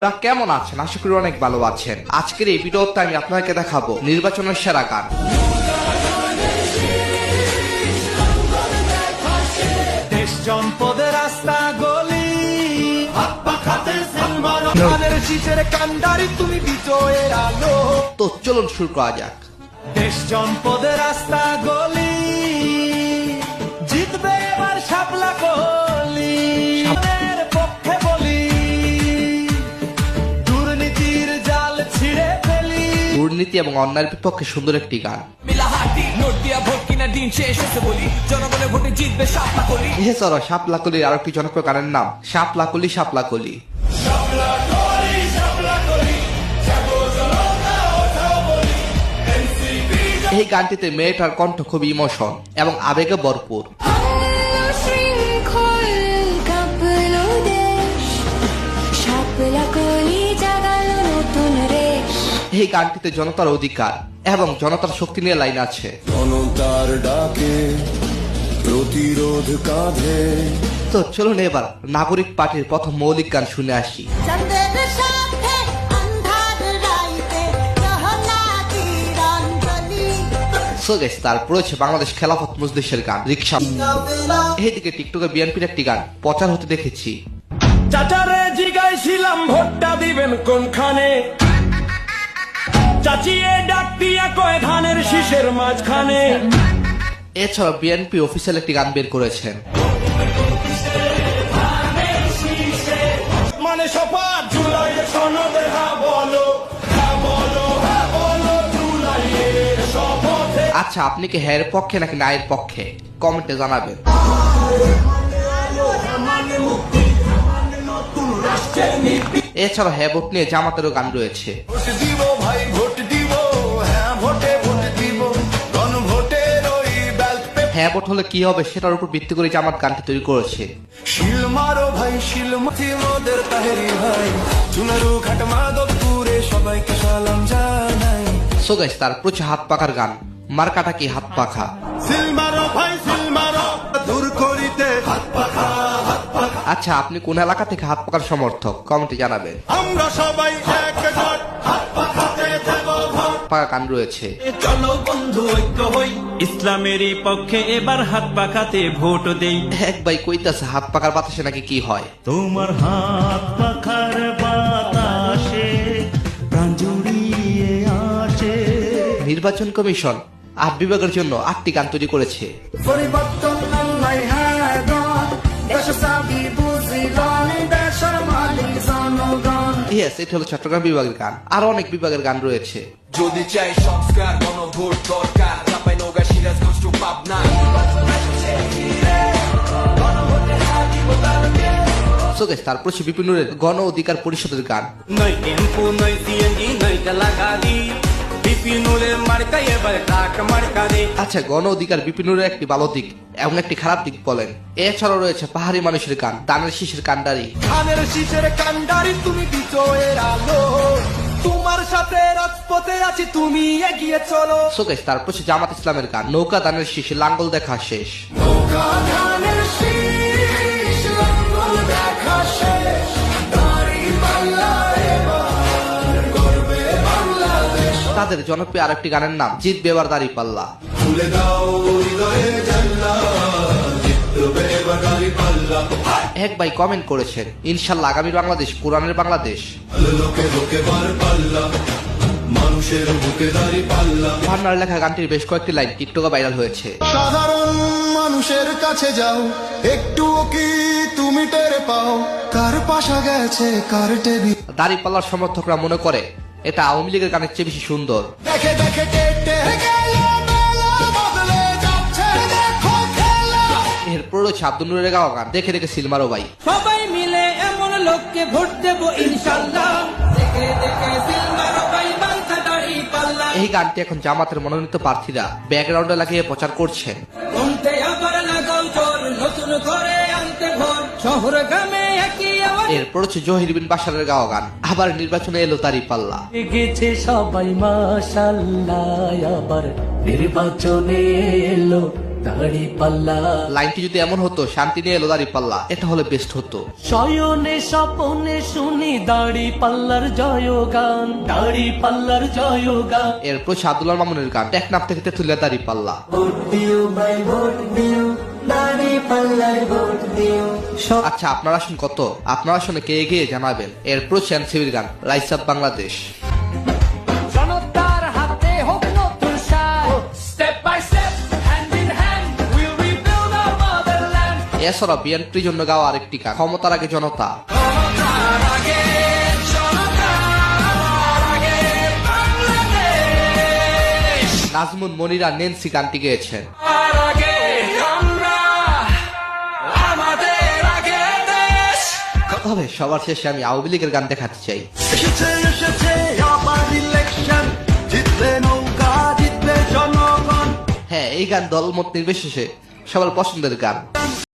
তা কেমন আছেন? আশা করি অনেক ভালো আছেন। আজকের এই ভিডিওতে আমি আপনাকে দেখাবো নির্বাচনের সেরা গান। দেশ জনপদের রাস্তা গলি শীষের কান্ডারি তুমি বিজয়ের আলো। তো চলুন শুরু করা যাক। দেশ জনপদের রাস্তা গলি জিতবে এবার শাপলা কলি। পক্ষে বলি দুর্নীতির জাল ছিঁড়ে ফেলি। দুর্নীতি এবং অন্যায়ের বিপক্ষে সুন্দর একটি গান। এছাড়াও শাপলাকলির আরো একটি জনপ্রিয় গানের নাম শাপলাকলি শাপলাকলি। এই গানটিতে মেয়েটার কণ্ঠ খুবই ইমোশন এবং আবেগে ভরপুর। এই গানটিতে জনতার অধিকার এবং জনতার শক্তি নিয়ে লাইন আছে। জনতার ডাকে প্রতিরোধ কাঁধে। তো চলুন এবার নাগরিক পার্টির প্রথম মৌলিক গান শুনে আসি। তারপর রয়েছে বাংলাদেশ খেলাফত মজলিসের গান রিকশা। এইদিকে টিকটকে বিএনপির একটি গান প্রচার হতে দেখেছি। চাচারে জিগাইছিলাম ভোটটা দিবেন কোনখানে, চাচিয়ে ডাক দিয়া কয় ধানের শীষের মাঝখানে। এছাড়া বিএনপি অফিসিয়াল একটি গান বের করেছেন। মানে শপথ জুলাইয়ের সনদে হ্যাঁ বলো, হ্যাঁ বলো, হ্যাঁ বলো জুলাইয়ের শপথে। আচ্ছা, আপনি কি হ্যাঁ এর পক্ষে নাকি না এর পক্ষে কমেন্টে জানাবেন। এছাড়া হ্যাঁ ভোট নিয়ে জামাতেরও গান রয়েছে। ভোট দিব ভাই ভোট দিব, হ্যাঁ ভোটে ভোট দিব, গণভোটের ওই ব্যালট পেপার। হ্যাঁ ভোট হলে কি হবে সেটার উপর ভিত্তি করে জামাত গানটি তৈরি করেছে। শিল মারো ভাই শিল মাথি মোদের তাহেরি ভাই, চুনারু ঘাট মাধবপুরে সবাইকে সালাম জানাই। সো গাইস, তারপর হচ্ছে হাত পাখার গান মার্কাটা কি হাত পাখা। সিল মারো ভাই সিল মারো দূর করিতে হাত পাখা, হাত পাখা। আচ্ছা, আপনি কোন এলাকা থেকে হাত পাখার সমর্থক কমেন্টে জানাবেন। আমরা সবাই একজোট, হাত পাখাতে দেব ভোট। পাকা গান রয়েছে। চলো বন্ধু ঐক্য হই, ইসলামেরই পক্ষে এবার হাত পাখাতে ভোট দেই। এক ভাই কইতাছে হাত পাখার বাতাসে নাকি কি হয়। তোমার হাত পাখার বাতাসে প্রাণ জুড়িয়ে আছে। নির্বাচন কমিশন ৮ বিভাগের জন্য ৮টি গান তৈরি করেছে। পরিবর্তন আল্লাহ হ্যাঁ গণ, দেশ সাবি বুঝিলন, দেশের মালিক জনগণ। ইয়েস, এটা হলো চট্টগ্রাম বিভাগের গান। আরো অনেক বিভাগের গান রয়েছে। যদি চাই সংস্কার গণভোট দরকার, চাপাই নৌকা Sirajganj to Pabna. So guys, তারপর হচ্ছে বিপিন নুরের গণ অধিকার পরিষদের গান। নই টেম্পো নই সিএনজি নই টেলা গাড়ি, বিপিনুরের মার্কা এবার ট্রাক মার্কা রে। আচ্ছা, গণ অধিকার বিপিন নুরের একটি ভালো দিক এবং একটি খারাপ দিক বলেন। এছাড়াও রয়েছে পাহাড়ি মানুষের গান দানের শীষের কান্ডারি। ধানের শীষের কান্ডারি তুমি বিজয়ের আলো, তোমার সাথে রাজপথে আছি তুমি এগিয়ে চলো। সো গাইস, তারপর হচ্ছে জামাত ইসলামের গান নৌকা দানের শীষে লাঙ্গল দেখা শেষ। নৌকা ধানের শীষ লাঙ্গল দেখা শেষ, দাঁড়িপাল্লা এবার গর্বে বাংলাদেশ। তাদের জনপ্রিয় আরেকটি গানের নাম জিতবে এবার দাঁড়িপাল্লা। খুলে দাও হৃদয়ে জানলা, জিতবে এবার দাঁড়িপাল্লা। এক ভাই কমেন্ট করেছেন, ইনশাল্লাহ আগামীর বাংলাদেশ কোরআনের বাংলাদেশ। লোকে লোকে বার পাল্লা, মানুষের বুকে দাঁড়িপাল্লা। ভান্নার লেখা গানটির বেশ কয়েকটি লাইন টিকটকে ভাইরাল হয়েছে। সাধারণ মানুষের কাছে যাও, একটুও কি তুমি টের পাও, কার পাশা গেছে কার টেবিল। দাঁড়িপাল্লার সমর্থকরা মনে করে এটা আওয়ামী লীগের গানের চেয়ে বেশি সুন্দর। দেখে দেখে কেটে গেল বেলা, বদলে যাচ্ছে দেখো খেলা। এরপর রয়েছে আব্দুল নুরের গাওয়া গান দেখে দেখে সিলমারো ভাই। সবাই মিলে এমন লোককে ভোট দেব ইনশাল্লাহ, দেখে দেখে সিলমারো ভাই বালছা দাড়ি পাল্লা। এই গানটি এখন জামাতের মনোনীত প্রার্থীরা ব্যাকগ্রাউন্ডে লাগিয়ে প্রচার করছেন। ঘুমতে আবার লাগাও জোর, নতুন করে আনতে ভোর, শহর গ্রামে একই আওয়াজ। এরপর হচ্ছে জহির বিন বাশারের গাওয়া গান আবার নির্বাচনে এলো দাঁড়িপাল্লা। গেছে সবাই মাশাআল্লাহ, আবার নির্বাচনে এলো দাড়ি পাল্লা লাইনটি যদি এমন হতো শান্তি নিয়ে এলো দাড়ি পাল্লা, এটা হলে বেস্ট হতো। শয়নে স্বপনে শুনি দাড়ি পাল্লার জয়গান, দাড়ি পাল্লার জয়গান। এরপর সাদুল্লাহ মামুনের গান টেকনাফ থেকে তেতুলিয়া দাড়ি পাল্লা। ভোট দিও ভাই ভোট দিও, দাড়ি পাল্লায় ভোট দিও। আচ্ছা আপনার আসন কত? আপনার আসনে কে এগিয়ে জানাবেন। এরপর এনসিবির গান রাইস অফ বাংলাদেশ। জনতার হাতে হোক নতুন সায়, step by step hand in hand will rebuild our motherland. এছাড়া বিএনপির জন্য গাওয়া আরেকটি গান ক্ষমতার আগে জনতা। ক্ষমতার আগে জনতার আগে বাংলাদেশ, নাজমুন মনিরা নেন্সি গানটি গেয়েছেন। আর আগে আমরা, আমাদের আগে দেশ। তবে সবার শেষে আমি আওয়ামী লীগের গান দেখাতে চাই। এসেছে এসেছে আবার ইলেকশন, জিতবে নৌকা জিতবে জনগণ। হ্যাঁ, এই গান দলমত নির্বিশেষে সবার পছন্দের গান।